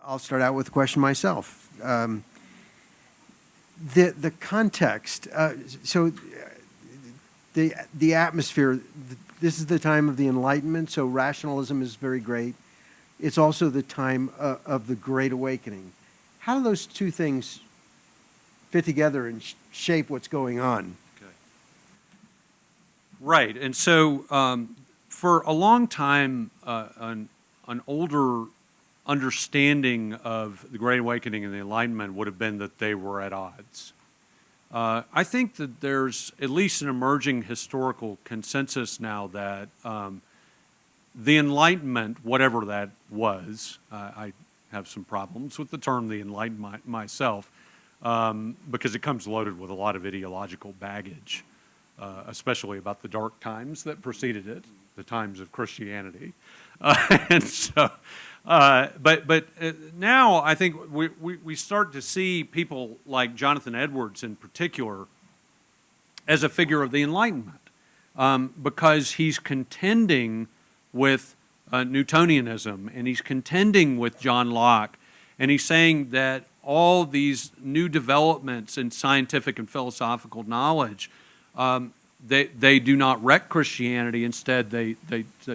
I'll start out with a question myself. The context, the atmosphere, this is the time of the Enlightenment, so rationalism is very great. It's also the time of the Great Awakening. How do those two things fit together and shape what's going on? Okay. Right, and so for a long time, an older understanding of the Great Awakening and the Enlightenment would have been that they were at odds. I think that there's at least an emerging historical consensus now that the Enlightenment, whatever that was, I have some problems with the term the Enlightenment myself, because it comes loaded with a lot of ideological baggage, especially about the dark times that preceded it, the times of Christianity. And so, but now I think we start to see people like Jonathan Edwards in particular as a figure of the Enlightenment, because he's contending with Newtonianism, and he's contending with John Locke, and he's saying that all these new developments in scientific and philosophical knowledge, they do not wreck Christianity. Instead, they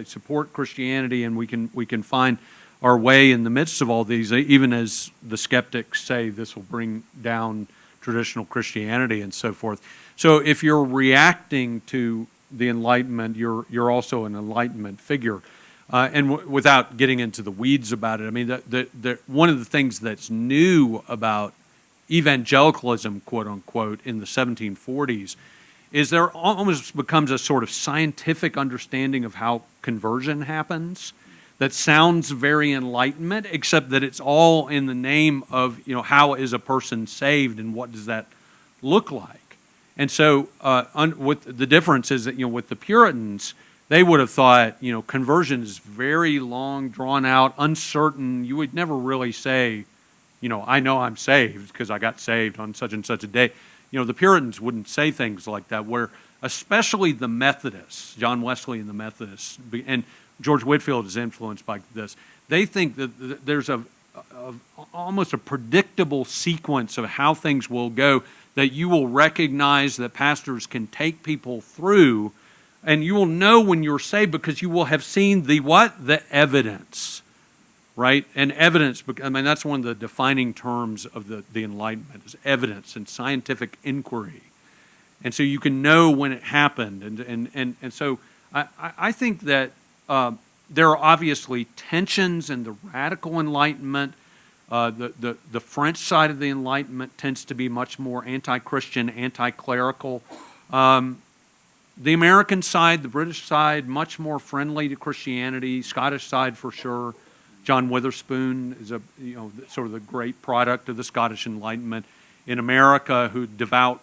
support Christianity, and we can find our way in the midst of all these, even as the skeptics say this will bring down traditional Christianity and so forth. So if you're reacting to the Enlightenment, you're also an Enlightenment figure. And without getting into the weeds about it, I mean, one of the things that's new about evangelicalism, quote unquote, in the 1740s is there almost becomes a sort of scientific understanding of how conversion happens that sounds very Enlightenment, except that it's all in the name of, how is a person saved and what does that look like? And so with the difference is that, with the Puritans, they would have thought, conversion is very long, drawn out, uncertain. You would never really say, I know I'm saved because I got saved on such and such a day. The Puritans wouldn't say things like that, where especially the Methodists, John Wesley and the Methodists, and George Whitefield is influenced by this. They think that there's almost a predictable sequence of how things will go, that you will recognize that pastors can take people through, and you will know when you're saved because you will have seen the what? The evidence, right? And evidence, I mean, that's one of the defining terms of the Enlightenment, is evidence and scientific inquiry. And so you can know when it happened. And so I think that there are obviously tensions in the radical Enlightenment. The French side of the Enlightenment tends to be much more anti-Christian, anti-clerical. The American side, the British side, much more friendly to Christianity. Scottish side for sure. John Witherspoon is sort of the great product of the Scottish Enlightenment. In America, who devout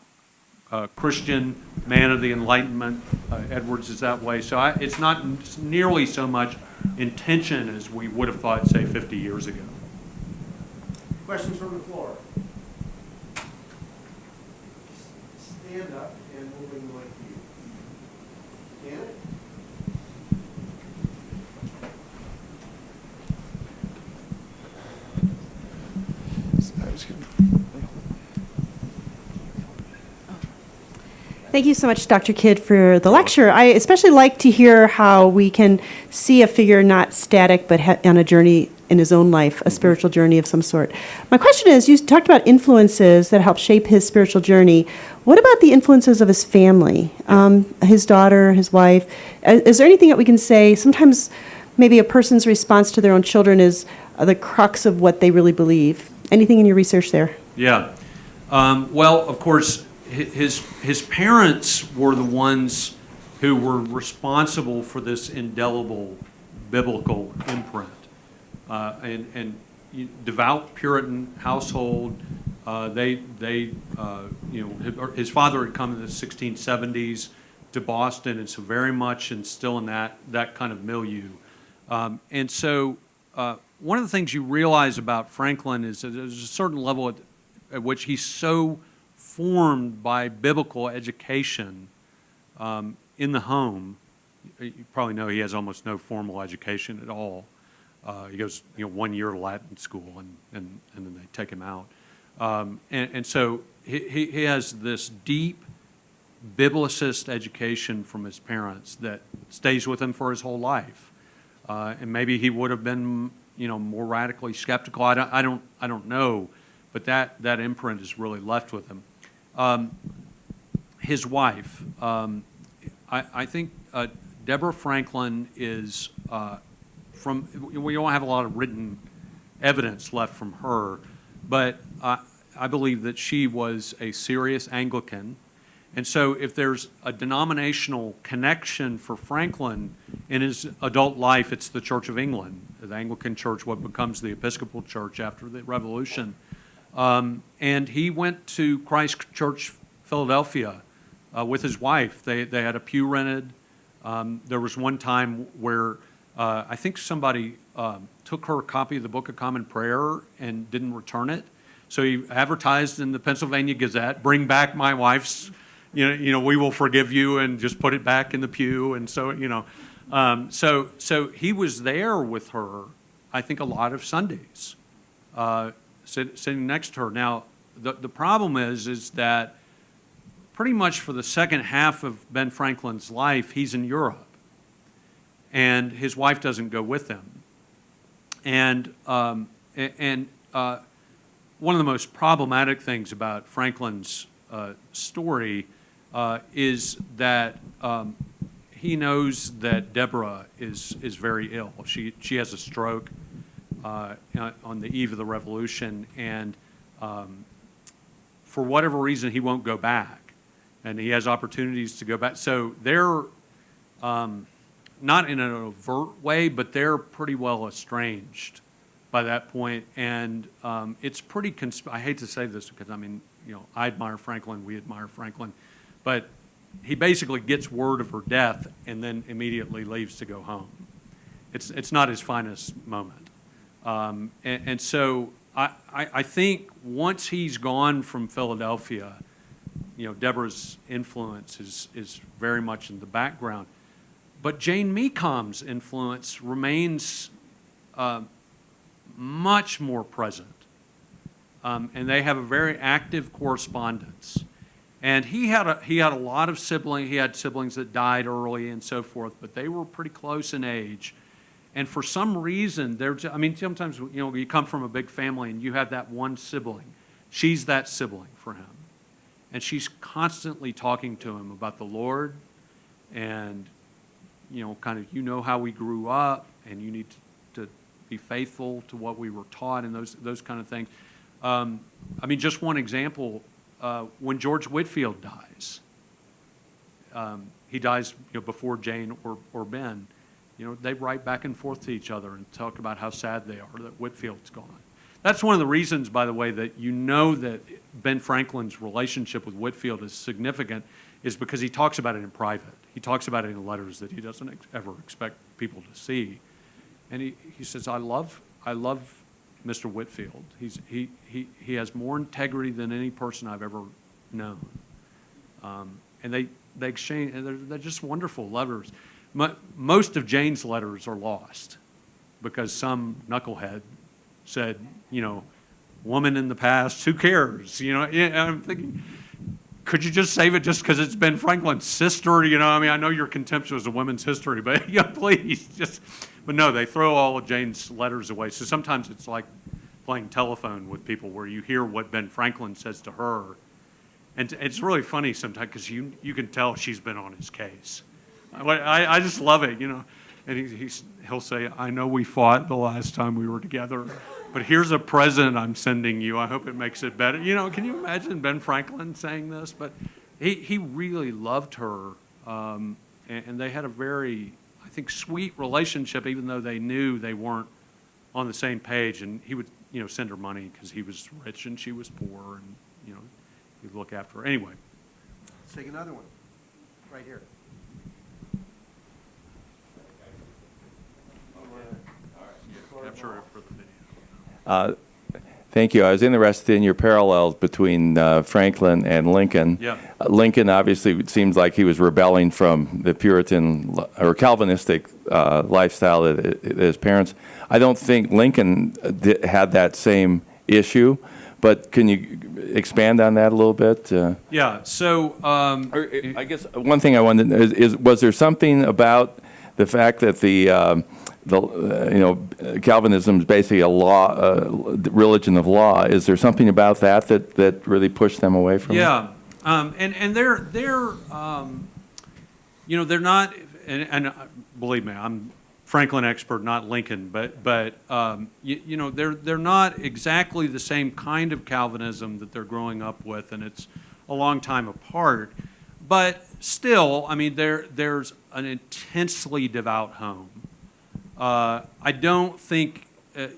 Christian man of the Enlightenment, Edwards is that way. So it's not nearly so much intention as we would have thought, say, 50 years ago. Questions from the floor? Stand up and we'll bring the mic to you. Janet? Thank you so much, Dr. Kidd, for the lecture. I especially like to hear how we can see a figure not static, but on a journey in his own life, a spiritual journey of some sort. My question is, you talked about influences that help shape his spiritual journey. What about the influences of his family, his daughter, his wife? Is there anything that we can say? Sometimes maybe a person's response to their own children is the crux of what they really believe. Anything in your research there? Yeah. Well, of course, his parents were the ones who were responsible for this indelible biblical imprint. And devout Puritan household. His father had come in the 1670s to Boston, and so very much and still in that kind of milieu. And so one of the things you realize about Franklin is that there's a certain level at which he's so formed by biblical education in the home. You probably know he has almost no formal education at all. He goes, 1 year to Latin school, and then they take him out. And so he has this deep biblicist education from his parents that stays with him for his whole life. And maybe he would have been, more radically skeptical. I don't know, but that imprint is really left with him. His wife, I think Deborah Franklin is we don't have a lot of written evidence left from her, but I believe that she was a serious Anglican. And so if there's a denominational connection for Franklin in his adult life, it's the Church of England, the Anglican Church, what becomes the Episcopal Church after the Revolution. And he went to Christ Church, Philadelphia, with his wife. They had a pew rented. There was one time where I think somebody took her a copy of the Book of Common Prayer and didn't return it. So he advertised in the Pennsylvania Gazette, "Bring back my wife's, we will forgive you," and just put it back in the pew. And so, so he was there with her, I think, a lot of Sundays, sitting next to her. Now, the problem is that pretty much for the second half of Ben Franklin's life, he's in Europe, and his wife doesn't go with him. And one of the most problematic things about Franklin's story is that he knows that Deborah is very ill. She has a stroke on the eve of the Revolution, and for whatever reason, he won't go back. And he has opportunities to go back. So they're not in an overt way, but they're pretty well estranged by that point. And it's pretty, I hate to say this because, I admire Franklin, we admire Franklin, but he basically gets word of her death and then immediately leaves to go home. It's not his finest moment. And so I think once he's gone from Philadelphia, Deborah's influence is very much in the background. But Jane Meacom's influence remains much more present. And they have a very active correspondence. And he had a lot of siblings. He had siblings that died early and so forth, but they were pretty close in age. And for some reason, sometimes, you come from a big family and you have that one sibling. She's that sibling for him. And she's constantly talking to him about the Lord and, how we grew up, and you need to be faithful to what we were taught, and those kind of things. Just one example, when George Whitefield dies, he dies before Jane or Ben. They write back and forth to each other and talk about how sad they are that Whitefield's gone. That's one of the reasons, by the way, that that Ben Franklin's relationship with Whitefield is significant, is because he talks about it in private. He talks about it in letters that he doesn't ever expect people to see. And he says, I love Mr. Whitefield. He has more integrity than any person I've ever known. And they exchange, and they're just wonderful letters. Most of Jane's letters are lost because some knucklehead said, woman in the past, who cares? I'm thinking, could you just save it just because it's Ben Franklin's sister? I know you're contemptuous of women's history, but please just. But no, they throw all of Jane's letters away. So sometimes it's like playing telephone with people where you hear what Ben Franklin says to her. And it's really funny sometimes because you can tell she's been on his case. I just love it, And he'll say, I know we fought the last time we were together, but here's a present I'm sending you. I hope it makes it better. Can you imagine Ben Franklin saying this? But he really loved her, and they had a very, I think, sweet relationship, even though they knew they weren't on the same page. And he would, send her money because he was rich and she was poor, and, he'd look after her. Anyway. Let's take another one. Right here. Capture it for the video. Thank you. I was interested in your parallels between Franklin and Lincoln. Yeah. Lincoln, obviously, it seems like he was rebelling from the Puritan or Calvinistic lifestyle that his parents. I don't think Lincoln had that same issue, but can you expand on that a little bit? Yeah, so I guess one thing I wanted to know is was there something about the fact that Calvinism is basically a law, religion of law. Is there something about that really pushed them away from it? Yeah, and they're not, and believe me, I'm Franklin expert, not Lincoln, but they're not exactly the same kind of Calvinism that they're growing up with, and it's a long time apart. But still, I mean, there's an intensely devout home. I don't think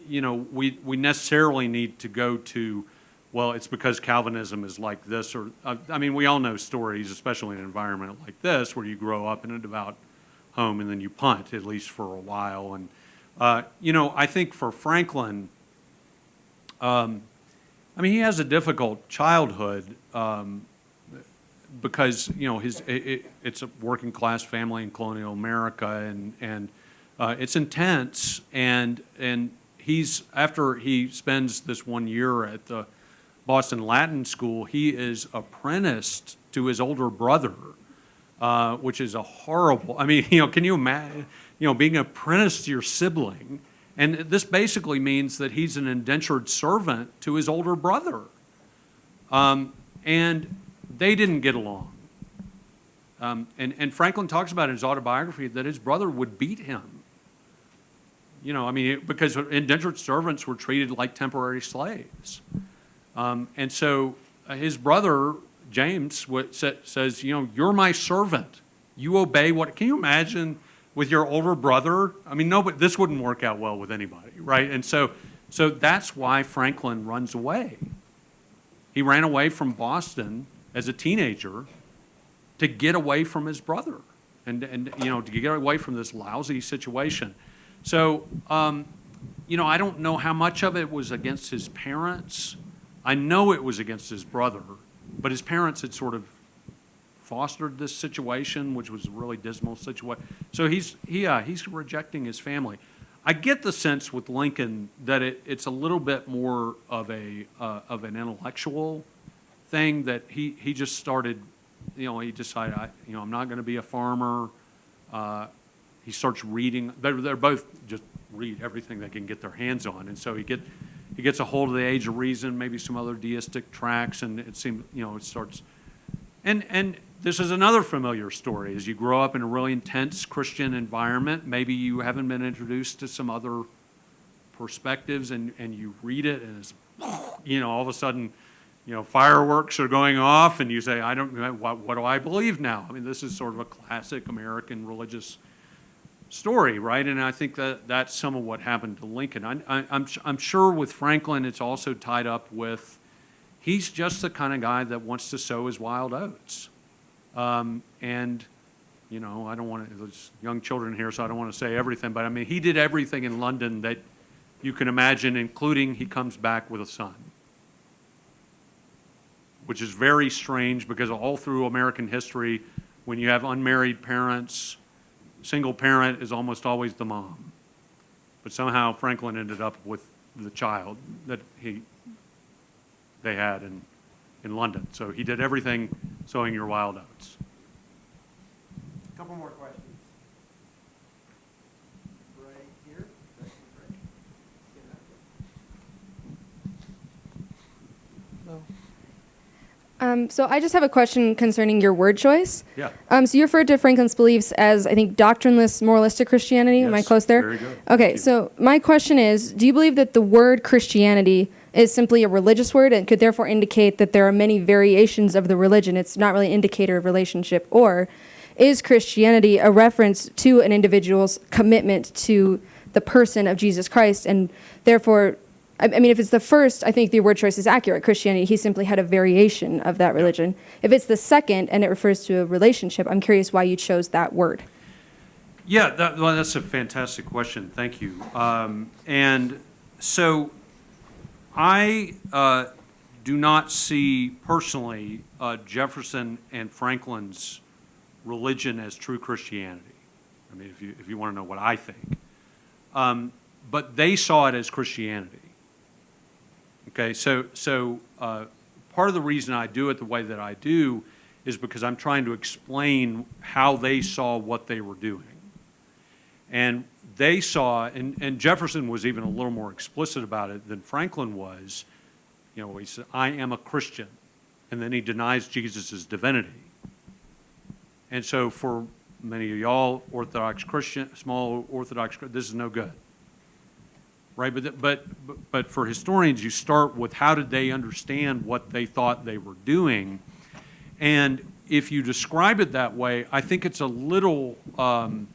we necessarily need to go to, well, it's because Calvinism is like this, or I mean, we all know stories, especially in an environment like this, where you grow up in a devout home and then you punt, at least for a while. And I think for Franklin, I mean, he has a difficult childhood because it's a working class family in colonial America, and it's intense. And he's, after he spends this 1 year at the Boston Latin School, he is apprenticed to his older brother, which is a horrible, I mean, can you imagine, being apprenticed to your sibling? And this basically means that he's an indentured servant to his older brother. And they didn't get along. And Franklin talks about in his autobiography that his brother would beat him. Because indentured servants were treated like temporary slaves. And so his brother, James, says, you're my servant. You obey what, can you imagine with your older brother? I mean, no, but this wouldn't work out well with anybody, right? And so that's why Franklin runs away. He ran away from Boston as a teenager to get away from his brother and to get away from this lousy situation. So, I don't know how much of it was against his parents. I know it was against his brother, but his parents had sort of fostered this situation, which was a really dismal situation. So he's rejecting his family. I get the sense with Lincoln that it's a little bit more of an intellectual thing, that he just started, he decided, I'm not going to be a farmer. He starts reading. They're both just read everything they can get their hands on, and so he gets a hold of the Age of Reason, maybe some other deistic tracts, and it seems, it starts. And this is another familiar story. As you grow up in a really intense Christian environment, maybe you haven't been introduced to some other perspectives, and you read it, and it's, all of a sudden, fireworks are going off, and you say, what do I believe now? I mean, this is sort of a classic American religious story, right? And I think that's some of what happened to Lincoln. I'm sure with Franklin, it's also tied up with, he's just the kind of guy that wants to sow his wild oats. I don't want to, there's young children here, so I don't want to say everything, but I mean, he did everything in London that you can imagine, including he comes back with a son, which is very strange because all through American history, when you have unmarried parents, single parent is almost always the mom. But somehow Franklin ended up with the child that they had in London. So he did everything sowing your wild oats. A couple more questions. Right here. So I just have a question concerning your word choice. Yeah. So you referred to Franklin's beliefs as, I think, doctrineless, moralistic Christianity. Am I Yes, close there? very good. Okay, Thank you. so my question is, do you believe that the word Christianity is simply a religious word and could therefore indicate that there are many variations of the religion? It's not really an indicator of relationship. Or is Christianity a reference to an individual's commitment to the person of Jesus Christ, and therefore, I mean, if it's the first, I think the word choice is accurate. Christianity, he simply had a variation of that religion. If it's the second and it refers to a relationship, I'm curious why you chose that word. Yeah, that's a fantastic question. Thank you. And so I do not see personally Jefferson and Franklin's religion as true Christianity. I mean, if you want to know what I think. But they saw it as Christianity. Okay, so part of the reason I do it the way that I do is because I'm trying to explain how they saw what they were doing. And they saw, and Jefferson was even a little more explicit about it than Franklin was. You know, he said, I am a Christian. And then he denies Jesus' divinity. And so for many of y'all, Orthodox Christian, small Orthodox, this is no good. Right, but for historians, you start with how did they understand what they thought they were doing, and if you describe it that way, I think it's a little more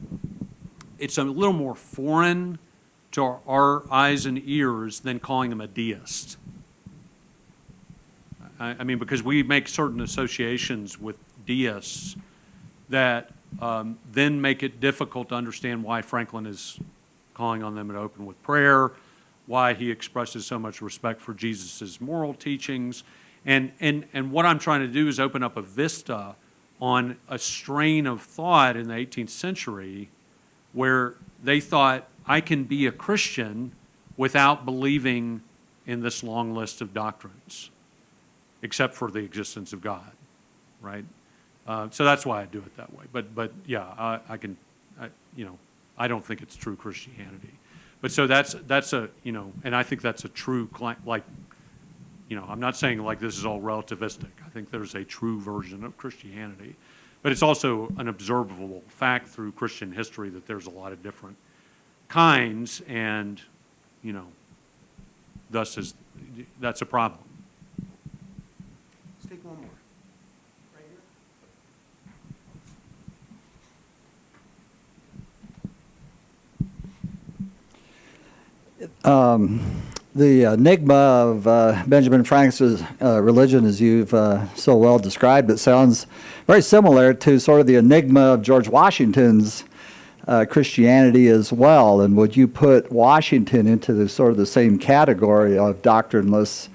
foreign to our eyes and ears than calling them a deist. I mean, because we make certain associations with deists that then make it difficult to understand why Franklin is calling on them to open with prayer, why he expresses so much respect for Jesus' moral teachings. And what I'm trying to do is open up a vista on a strain of thought in the 18th century where they thought, I can be a Christian without believing in this long list of doctrines, except for the existence of God, right? So that's why I do it that way. But yeah, I don't think it's true Christianity. But so that's a, and I think that's a true, I'm not saying like this is all relativistic. I think there's a true version of Christianity. But it's also an observable fact through Christian history that there's a lot of different kinds, and, thus that's a problem. Let's take one more. Right here. The enigma of Benjamin Franklin's religion, as you've so well described, it sounds very similar to sort of the enigma of George Washington's Christianity as well. And would you put Washington into the sort of the same category of doctrineless,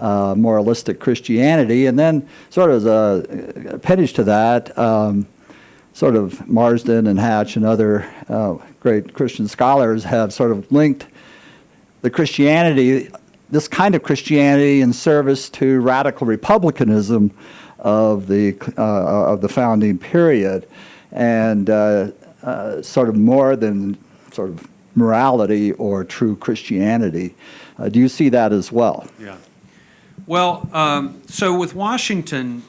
moralistic Christianity? And then sort of as a appendage to that, sort of Marsden and Hatch and other great Christian scholars have sort of linked the Christianity, this kind of Christianity, in service to radical republicanism of the founding period, and sort of more than sort of morality or true Christianity. Do you see that as well? Yeah. Well, so with Washington,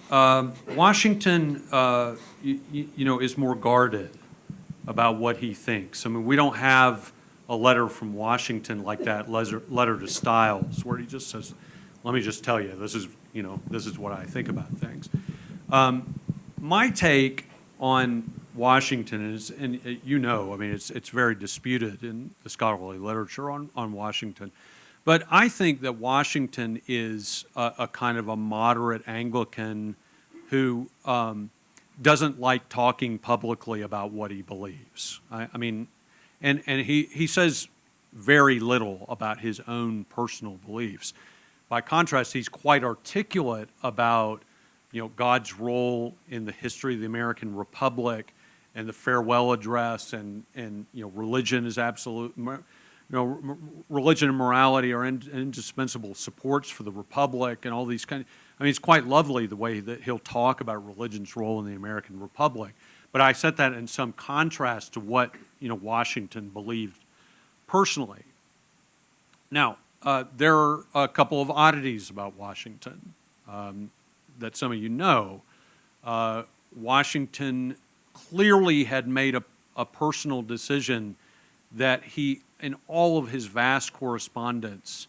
is more guarded about what he thinks. I mean, we don't have a letter from Washington like that letter to Styles, where he just says, "Let me just tell you, this is what I think about things." My take on Washington is, and I mean, it's very disputed in the scholarly literature on Washington, but I think that Washington is a kind of a moderate Anglican who doesn't like talking publicly about what he believes. I mean. And he says very little about his own personal beliefs. By contrast, he's quite articulate about, God's role in the history of the American Republic and the farewell address, and religion is absolute. Religion and morality are indispensable supports for the Republic, and all these kind of. I mean, it's quite lovely the way that he'll talk about religion's role in the American Republic. But I set that in some contrast to what Washington believed personally. Now, there are a couple of oddities about Washington that some of you know. Washington clearly had made a personal decision that he, in all of his vast correspondence,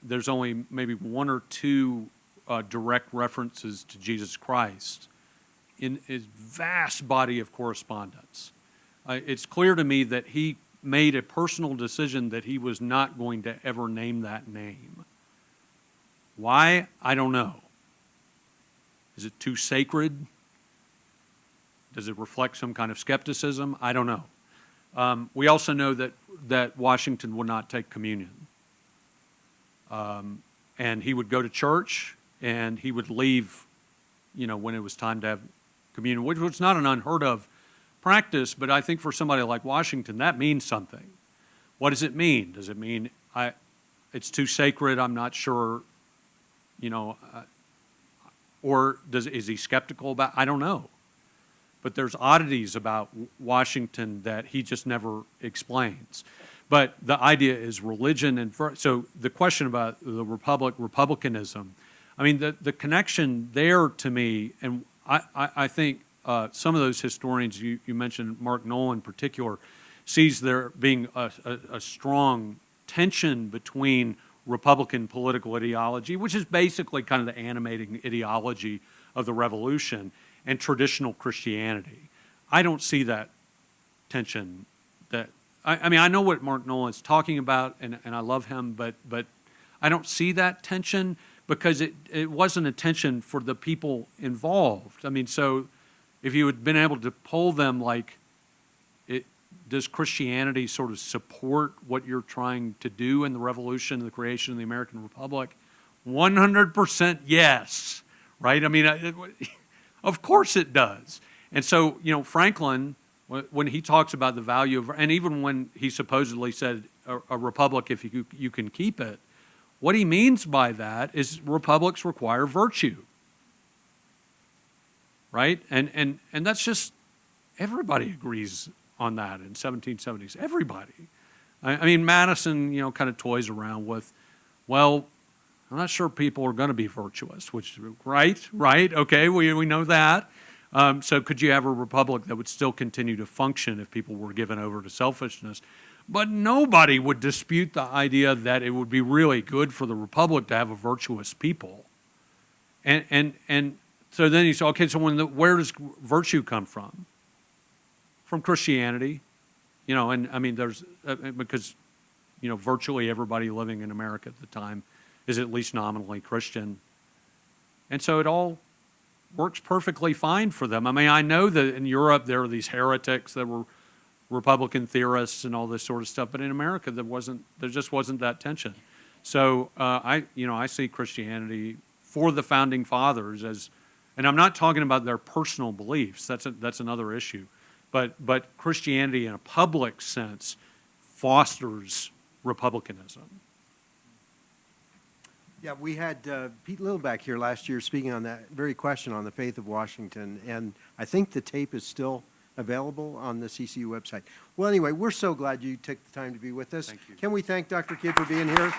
there's only maybe one or two direct references to Jesus Christ in his vast body of correspondence. It's clear to me that he made a personal decision that he was not going to ever name that name. Why? I don't know. Is it too sacred? Does it reflect some kind of skepticism? I don't know. We also know that Washington would not take communion. And he would go to church, and he would leave, when it was time to have communion, which was not an unheard of practice, but I think for somebody like Washington, that means something. What does it mean? Does it mean it's too sacred, I'm not sure, or is he skeptical about, I don't know. But there's oddities about Washington that he just never explains. But the idea is religion, and so the question about the republicanism, I mean, the connection there to me, and I think some of those historians, you mentioned Mark Knoll in particular, sees there being a strong tension between Republican political ideology, which is basically kind of the animating ideology of the revolution, and traditional Christianity. I don't see that tension. I mean, I know what Mark Knoll is talking about, and I love him, but I don't see that tension because it wasn't a tension for the people involved. I mean, so if you had been able to poll them, like, does Christianity sort of support what you're trying to do in the revolution, the creation of the American Republic? 100% yes, right? I mean, of course it does. And so, Franklin, when he talks about the value of, and even when he supposedly said a republic, if you can keep it, what he means by that is republics require virtue, right? And that's just, everybody agrees on that in 1770s, everybody. I mean, Madison, kind of toys around with, well, I'm not sure people are going to be virtuous, which, right, okay, we know that. So could you have a republic that would still continue to function if people were given over to selfishness? But nobody would dispute the idea that it would be really good for the republic to have a virtuous people. And so then you say, okay, so where does virtue come from? From Christianity, and I mean, there's, because, virtually everybody living in America at the time is at least nominally Christian. And so it all works perfectly fine for them. I mean, I know that in Europe there are these heretics that were Republican theorists and all this sort of stuff, but in America there just wasn't that tension. So I see Christianity for the founding fathers as, and I'm not talking about their personal beliefs. That's another issue. But Christianity in a public sense fosters republicanism. Yeah, we had Pete Littleback here last year speaking on that very question on the faith of Washington, and I think the tape is still available on the CCU website. Well, anyway, we're so glad you took the time to be with us. Thank you. Can we thank Dr. Kidd for being here?